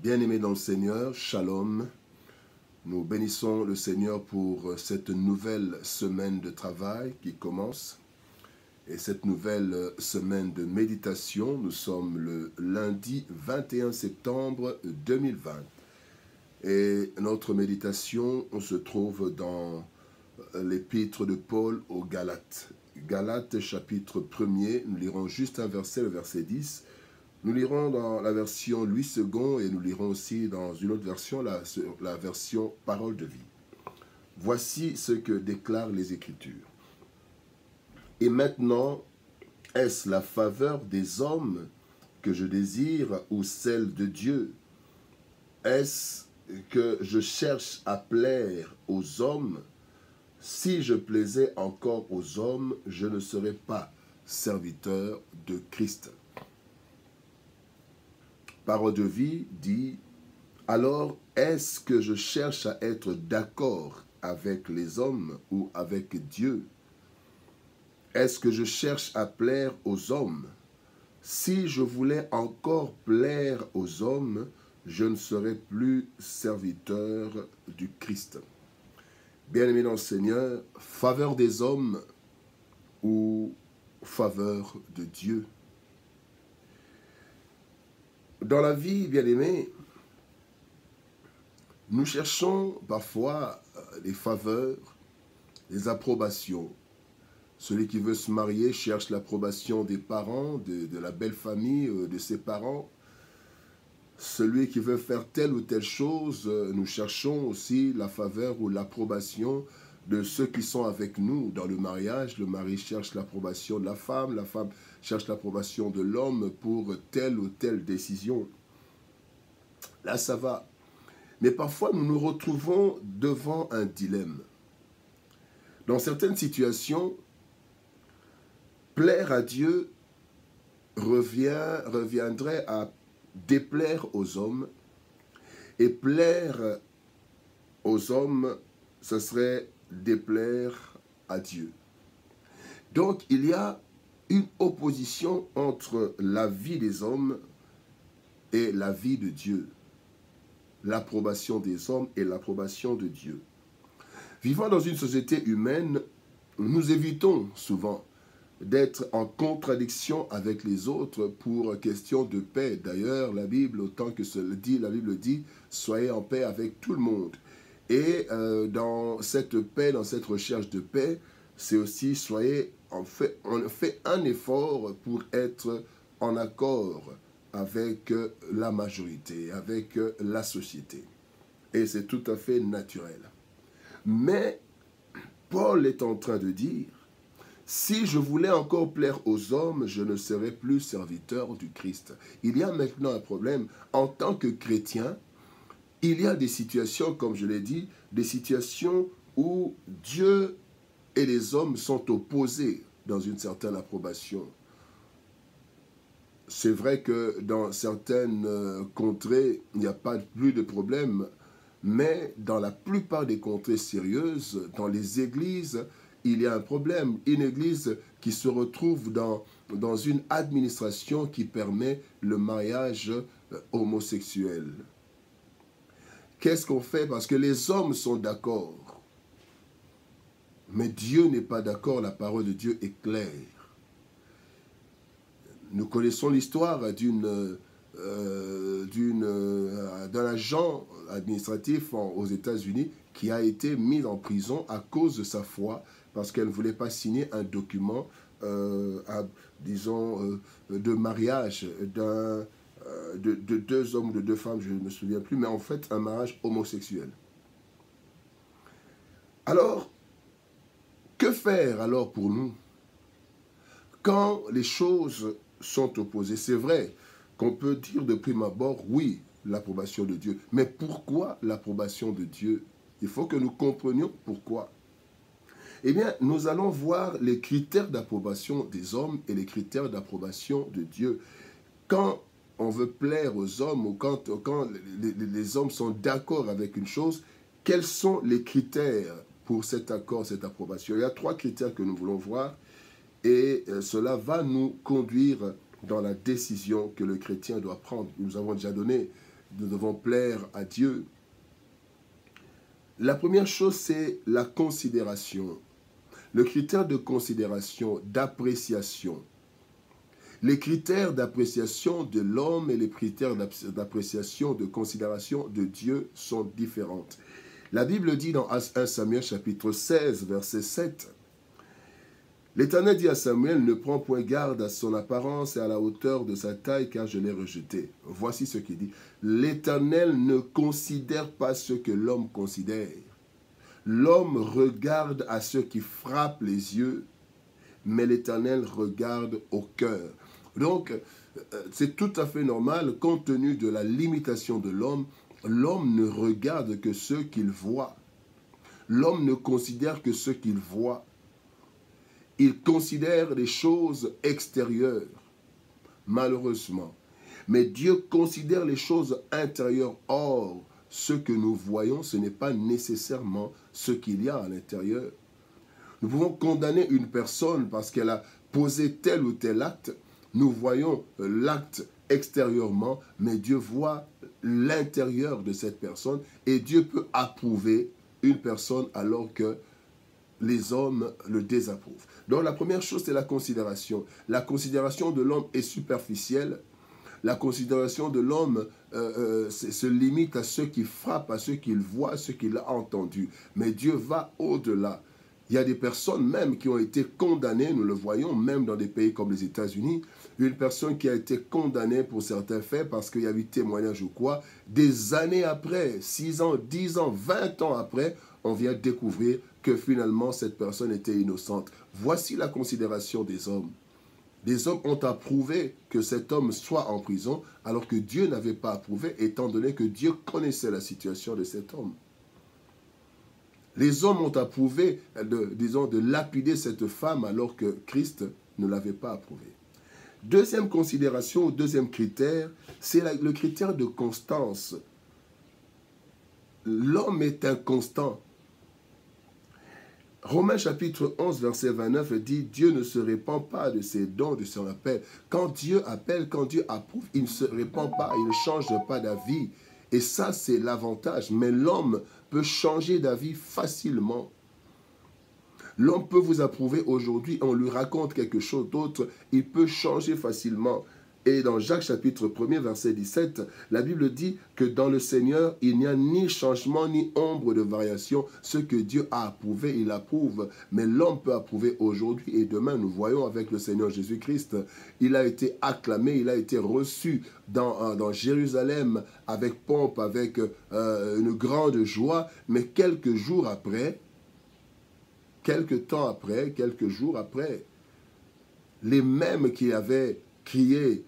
Bien-aimés dans le Seigneur, Shalom. Nous bénissons le Seigneur pour cette nouvelle semaine de travail qui commence. Et cette nouvelle semaine de méditation, nous sommes le lundi 21 septembre 2020. Et notre méditation, on se trouve dans l'épître de Paul aux Galates. Galates chapitre 1er, nous lirons juste un verset, le verset 10. Nous lirons dans la version Louis II et nous lirons aussi dans une autre version, la version Parole de vie. Voici ce que déclarent les Écritures. Et maintenant, est-ce la faveur des hommes que je désire ou celle de Dieu? Est-ce que je cherche à plaire aux hommes? Si je plaisais encore aux hommes, je ne serais pas serviteur de Christ. Parole de vie dit, alors est-ce que je cherche à être d'accord avec les hommes ou avec Dieu? Est-ce que je cherche à plaire aux hommes? Si je voulais encore plaire aux hommes, je ne serais plus serviteur du Christ. Bien-aimé dans le Seigneur, faveur des hommes ou faveur de Dieu? Dans la vie, bien-aimés, nous cherchons parfois des faveurs, des approbations. Celui qui veut se marier cherche l'approbation des parents, de la belle famille, de ses parents. Celui qui veut faire telle ou telle chose, nous cherchons aussi la faveur ou l'approbation de ceux qui sont avec nous dans le mariage. Le mari cherche l'approbation de la femme cherche l'approbation de l'homme pour telle ou telle décision. Là, ça va. Mais parfois, nous nous retrouvons devant un dilemme. Dans certaines situations, plaire à Dieu reviendrait à déplaire aux hommes, et plaire aux hommes, ce serait déplaire à Dieu. Donc, il y a une opposition entre la vie des hommes et la vie de Dieu. L'approbation des hommes et l'approbation de Dieu. Vivant dans une société humaine, nous évitons souvent d'être en contradiction avec les autres pour question de paix. D'ailleurs, la Bible, autant que cela dit, la Bible dit, soyez en paix avec tout le monde. Et dans cette paix, dans cette recherche de paix, c'est aussi, on fait un effort pour être en accord avec la majorité, avec la société. Et c'est tout à fait naturel. Mais Paul est en train de dire, si je voulais encore plaire aux hommes, je ne serais plus serviteur du Christ. Il y a maintenant un problème. En tant que chrétien, il y a des situations, comme je l'ai dit, des situations où Dieu et les hommes sont opposés dans une certaine approbation. C'est vrai que dans certaines contrées, il n'y a pas plus de problème, mais dans la plupart des contrées sérieuses, dans les églises, il y a un problème. Une église qui se retrouve dans une administration qui permet le mariage homosexuel. Qu'est-ce qu'on fait? Parce que les hommes sont d'accord. Mais Dieu n'est pas d'accord, la parole de Dieu est claire. Nous connaissons l'histoire d'un agent administratif aux États-Unis qui a été mis en prison à cause de sa foi, parce qu'elle ne voulait pas signer un document, de mariage de deux hommes ou de deux femmes, je ne me souviens plus, mais en fait un mariage homosexuel. Alors, que faire alors pour nous quand les choses sont opposées? C'est vrai qu'on peut dire de prime abord, oui, l'approbation de Dieu. Mais pourquoi l'approbation de Dieu? Il faut que nous comprenions pourquoi. Eh bien, nous allons voir les critères d'approbation des hommes et les critères d'approbation de Dieu. Quand on veut plaire aux hommes ou quand les hommes sont d'accord avec une chose, quels sont les critères pour cet accord, cette approbation? Il y a 3 critères que nous voulons voir et cela va nous conduire dans la décision que le chrétien doit prendre. Nous avons déjà donné nous devons plaire à Dieu. La première chose, c'est la considération. Le critère de considération, d'appréciation. Les critères d'appréciation de l'homme et les critères d'appréciation, de considération de Dieu sont différents. La Bible dit dans 1 Samuel chapitre 16, verset 7, « L'Éternel dit à Samuel, ne prends point garde à son apparence et à la hauteur de sa taille, car je l'ai rejeté. » Voici ce qu'il dit. « L'Éternel ne considère pas ce que l'homme considère. L'homme regarde à ce qui frappe les yeux, mais l'Éternel regarde au cœur. » Donc, c'est tout à fait normal, compte tenu de la limitation de l'homme, l'homme ne regarde que ce qu'il voit. L'homme ne considère que ce qu'il voit. Il considère les choses extérieures, malheureusement. Mais Dieu considère les choses intérieures. Or, ce que nous voyons, ce n'est pas nécessairement ce qu'il y a à l'intérieur. Nous pouvons condamner une personne parce qu'elle a posé tel ou tel acte. Nous voyons l'acte extérieurement, mais Dieu voit l'intérieur de cette personne et Dieu peut approuver une personne alors que les hommes le désapprouvent. Donc la première chose, c'est la considération. La considération de l'homme est superficielle. La considération de l'homme se limite à ce qui frappe, à ce qu'il voit, à ce qu'il a entendu. Mais Dieu va au-delà. Il y a des personnes même qui ont été condamnées, nous le voyons, même dans des pays comme les États-Unis, une personne qui a été condamnée pour certains faits parce qu'il y a eu témoignage ou quoi, des années après, 6 ans, 10 ans, 20 ans après, on vient découvrir que finalement cette personne était innocente. Voici la considération des hommes. Les hommes ont approuvé que cet homme soit en prison, alors que Dieu n'avait pas approuvé, étant donné que Dieu connaissait la situation de cet homme. Les hommes ont approuvé, de lapider cette femme, alors que Christ ne l'avait pas approuvé. Deuxième considération, deuxième critère, c'est le critère de constance. L'homme est inconstant. Romains chapitre 11, verset 29 dit « Dieu ne se répand pas de ses dons, de son appel. » Quand Dieu appelle, quand Dieu approuve, il ne se répand pas, il ne change pas d'avis. Et ça, c'est l'avantage. Mais l'homme peut changer d'avis facilement. L'homme peut vous approuver aujourd'hui, on lui raconte quelque chose d'autre, il peut changer facilement. Et dans Jacques chapitre 1er, verset 17, la Bible dit que dans le Seigneur, il n'y a ni changement, ni ombre de variation. Ce que Dieu a approuvé, il approuve. Mais l'homme peut approuver aujourd'hui et demain. Nous voyons avec le Seigneur Jésus-Christ, il a été acclamé, il a été reçu dans Jérusalem avec pompe, avec une grande joie. Mais quelques jours après, quelques temps après, quelques jours après, les mêmes qui avaient crié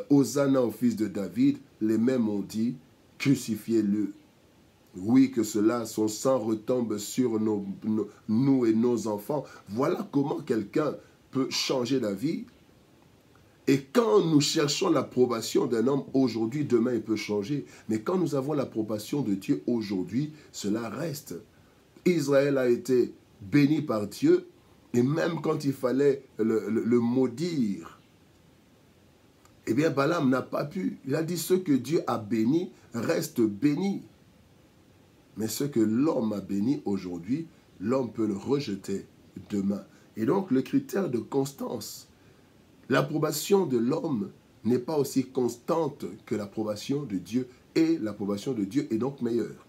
Hosanna au fils de David, les mêmes ont dit crucifiez-le. Oui, que cela, son sang retombe sur nous et nos enfants. Voilà comment quelqu'un peut changer d'avis. Et quand nous cherchons l'approbation d'un homme aujourd'hui, demain il peut changer. Mais quand nous avons l'approbation de Dieu aujourd'hui, cela reste. Israël a été béni par Dieu, et même quand il fallait le maudire, eh bien Balaam n'a pas pu. Il a dit ce que Dieu a béni reste béni. Mais ce que l'homme a béni aujourd'hui, l'homme peut le rejeter demain. Et donc le critère de constance, l'approbation de l'homme n'est pas aussi constante que l'approbation de Dieu, et l'approbation de Dieu est donc meilleure.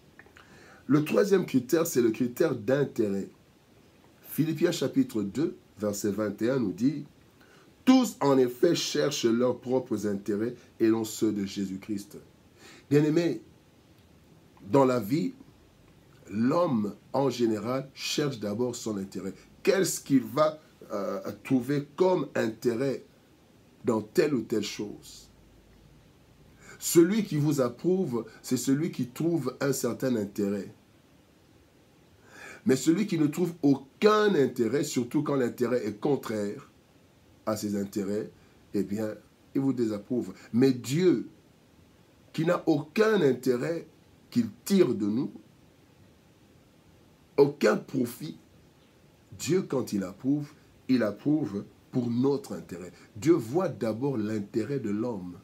Le troisième critère, c'est le critère d'intérêt. Philippiens chapitre 2, verset 21 nous dit « Tous en effet cherchent leurs propres intérêts et non ceux de Jésus-Christ. » Bien-aimés, dans la vie, l'homme en général cherche d'abord son intérêt. Qu'est-ce qu'il va trouver comme intérêt dans telle ou telle chose? Celui qui vous approuve, c'est celui qui trouve un certain intérêt. Mais celui qui ne trouve aucun intérêt, surtout quand l'intérêt est contraire à ses intérêts, eh bien, il vous désapprouve. Mais Dieu, qui n'a aucun intérêt qu'il tire de nous, aucun profit, Dieu, quand il approuve pour notre intérêt. Dieu voit d'abord l'intérêt de l'homme.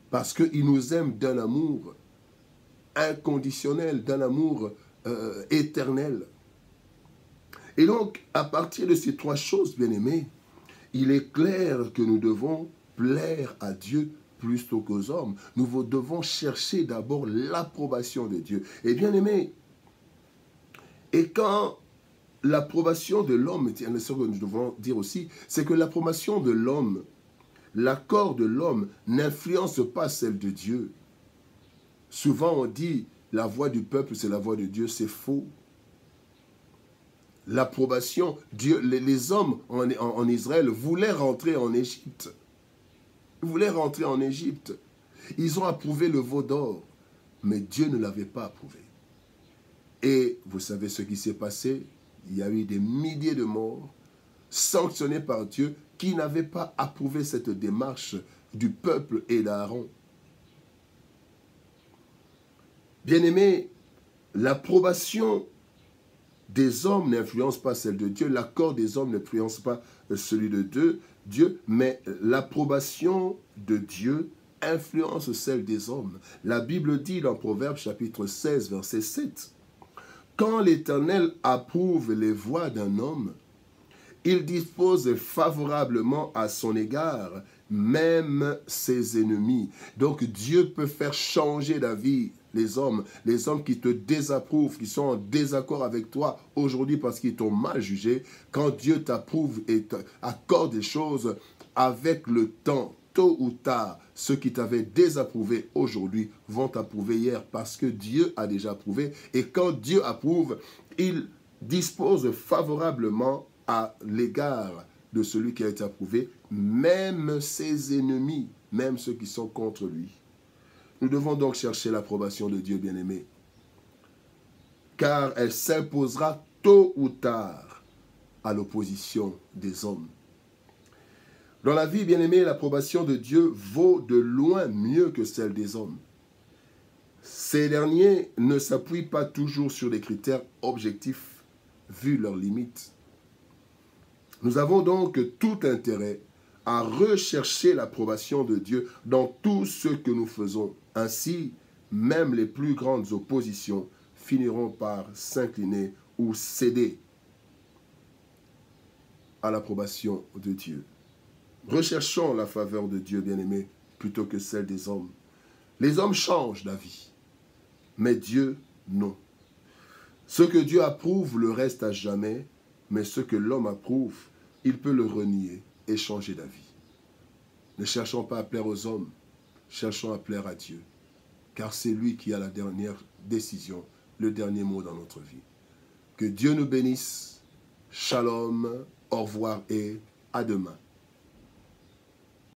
Parce qu'il nous aime d'un amour inconditionnel, d'un amour éternel. Et donc, à partir de ces trois choses, bien-aimés, il est clair que nous devons plaire à Dieu plus qu'aux hommes. Nous devons chercher d'abord l'approbation de Dieu. Et bien-aimés, et quand l'approbation de l'homme, ce que nous devons dire aussi, c'est que l'approbation de l'homme, l'accord de l'homme n'influence pas celle de Dieu. Souvent on dit, la voix du peuple, c'est la voix de Dieu, c'est faux. L'approbation, Dieu, les hommes en Israël voulaient rentrer en Égypte. Ils voulaient rentrer en Égypte. Ils ont approuvé le veau d'or, mais Dieu ne l'avait pas approuvé. Et vous savez ce qui s'est passé? Il y a eu des milliers de morts sanctionnés par Dieu qui n'avaient pas approuvé cette démarche du peuple et d'Aaron. Bien-aimés, l'approbation des hommes n'influence pas celle de Dieu, l'accord des hommes n'influence pas celui de Dieu, mais l'approbation de Dieu influence celle des hommes. La Bible dit dans Proverbes chapitre 16, verset 7, « Quand l'Éternel approuve les voies d'un homme, il dispose favorablement à son égard, même ses ennemis. » Donc Dieu peut faire changer d'avis les hommes qui te désapprouvent, qui sont en désaccord avec toi aujourd'hui parce qu'ils t'ont mal jugé. Quand Dieu t'approuve et t'accorde des choses, avec le temps, tôt ou tard, ceux qui t'avaient désapprouvé aujourd'hui vont t'approuver hier parce que Dieu a déjà approuvé. Et quand Dieu approuve, il dispose favorablement à l'égard de celui qui a été approuvé, même ses ennemis, même ceux qui sont contre lui. Nous devons donc chercher l'approbation de Dieu, bien-aimé, car elle s'imposera tôt ou tard à l'opposition des hommes. Dans la vie, bien-aimé, l'approbation de Dieu vaut de loin mieux que celle des hommes. Ces derniers ne s'appuient pas toujours sur des critères objectifs, vu leurs limites. Nous avons donc tout intérêt à rechercher l'approbation de Dieu dans tout ce que nous faisons. Ainsi, même les plus grandes oppositions finiront par s'incliner ou céder à l'approbation de Dieu. Recherchons la faveur de Dieu, bien-aimé, plutôt que celle des hommes. Les hommes changent d'avis, mais Dieu, non. Ce que Dieu approuve le reste à jamais, mais ce que l'homme approuve, il peut le renier et changer d'avis. Ne cherchons pas à plaire aux hommes, cherchons à plaire à Dieu, car c'est lui qui a la dernière décision, le dernier mot dans notre vie. Que Dieu nous bénisse. Shalom, au revoir et à demain.